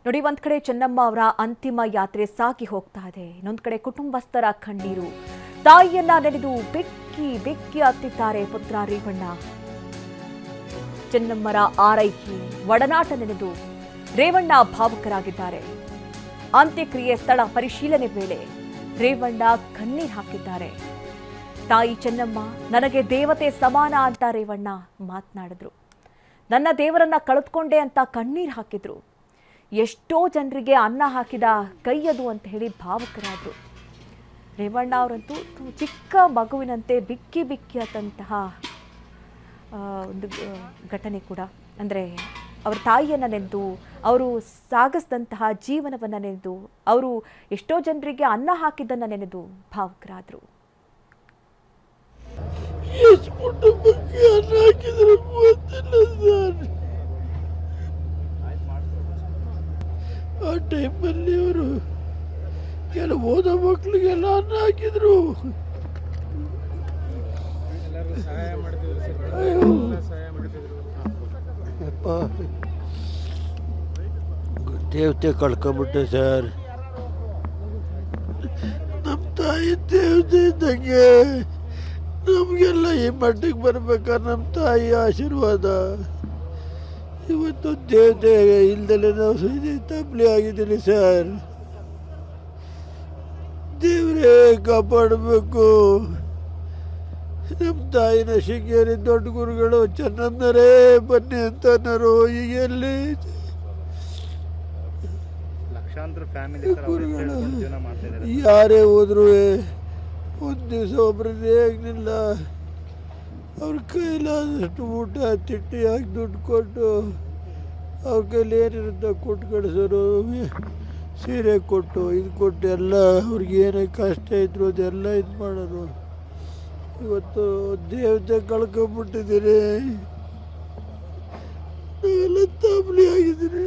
ನೋಡಿ, ಒಂದ್ ಕಡೆ ಚೆನ್ನಮ್ಮ ಅವರ ಅಂತಿಮ ಯಾತ್ರೆ ಸಾಗಿ ಹೋಗ್ತಾ ಇದೆ. ಇನ್ನೊಂದ್ ಕಡೆ ಕುಟುಂಬಸ್ಥರ ಕಣ್ಣೀರು. ತಾಯಿಯನ್ನ ನೆನೆದು ಬೆಕ್ಕಿ ಬೆಕ್ಕಿ ಅತ್ತಿದ್ದಾರೆ ಪುತ್ರ ರೇವಣ್ಣ. ಚೆನ್ನಮ್ಮರ ಆರೈಕೆ ಒಡನಾಟ ನೆನೆದು ರೇವಣ್ಣ ಭಾವುಕರಾಗಿದ್ದಾರೆ. ಅಂತ್ಯಕ್ರಿಯೆ ಸ್ಥಳ ಪರಿಶೀಲನೆ ವೇಳೆ ರೇವಣ್ಣ ಕಣ್ಣೀರು ಹಾಕಿದ್ದಾರೆ. ತಾಯಿ ಚೆನ್ನಮ್ಮ ನನಗೆ ದೇವತೆ ಸಮಾನ ಅಂತ ರೇವಣ್ಣ ಮಾತನಾಡಿದ್ರು. ನನ್ನ ದೇವರನ್ನ ಕಳೆದುಕೊಂಡೆ ಅಂತ ಕಣ್ಣೀರು ಹಾಕಿದ್ರು. ಎಷ್ಟೋ ಜನರಿಗೆ ಅನ್ನ ಹಾಕಿದ ಕೈಯದು ಅಂತ ಹೇಳಿ ಭಾವುಕರಾದ್ರು. ರೇವಣ್ಣ ಅವರಂತೂ ಚಿಕ್ಕ ಮಗುವಿನಂತೆ ಬಿಕ್ಕಿ ಬಿಕ್ಕಿ ಆದಂತಹ ಒಂದು ಘಟನೆ ಕೂಡ. ಅಂದರೆ ಅವರ ತಾಯಿಯನ್ನು ನೆನೆದು ಅವರು ಸಾಗಿಸಿದಂತಹ ಜೀವನವನ್ನು ನೆನೆದು ಅವರು ಎಷ್ಟೋ ಜನರಿಗೆ ಅನ್ನ ಹಾಕಿದ್ದನ್ನು ನೆನೆದು ಭಾವುಕರಾದರು. ಆ ಟೈಮಲ್ಲಿ ಅವರು ಕೆಲವು ಓದೋ ಮಕ್ಕಳಿಗೆಲ್ಲ ಅನ್ನ ಹಾಕಿದ್ರು. ದೇವತೆ ಕಳ್ಕೊಂಬಿಟ್ಟೆ ಸರ್. ನಮ್ಮ ತಾಯಿ ದೇವತೆ ಇದ್ದಂಗೆ ನಮಗೆಲ್ಲ ಈ ಮಟ್ಟಿಗೆ ಬರ್ಬೇಕಾದ್ರೆ ನಮ್ಮ ತಾಯಿ ಆಶೀರ್ವಾದ. ಇವತ್ತು ದೇವತೆ ಇಲ್ದಲೆ ನಾವು ತಪ್ಪಲಿ ಆಗಿದ್ದೀನಿ ಸರ್. ದೇವರೇ ಕಾಪಾಡಬೇಕು. ನಮ್ಮ ತಾಯಿನ ಶೃಂಗೇರಿ ದೊಡ್ಡ ಗುರುಗಳು ಚೆನ್ನಮ್ಮನರೇ ಬನ್ನಿ ಅಂತನರು. ಈಗ ಎಲ್ಲಿ ಗುರುಗಳು ಯಾರೇ ಹೋದ್ರು ಒಂದು ದಿವಸ ಒಬ್ಬರದ್ದೇ ಆಗಲಿಲ್ಲ. ಅವ್ರ ಕೈಲಾದಷ್ಟು ಊಟ ತಿಟ್ಟಿ ಹಾಕಿ ದುಡ್ಡು ಕೊಟ್ಟು ಅವ್ರ ಕೈಲಿ ಏನಿರುತ್ತೆ ಕೊಟ್ಟು ಕಳಿಸೋರು. ಸೀರೆ ಕೊಟ್ಟು ಇದು ಕೊಟ್ಟು ಎಲ್ಲ ಅವ್ರಿಗೆ ಏನೇ ಕಷ್ಟ ಇದ್ರು ಅದೆಲ್ಲ ಇದು ಮಾಡೋರು. ಇವತ್ತು ದೇವತೆ ಕಳ್ಕೊಂಡ್ಬಿಟ್ಟಿದ್ದೀರಿ. ನಾವೆಲ್ಲ ತಾಪಲಿ ಆಗಿದ್ದೀರಿ.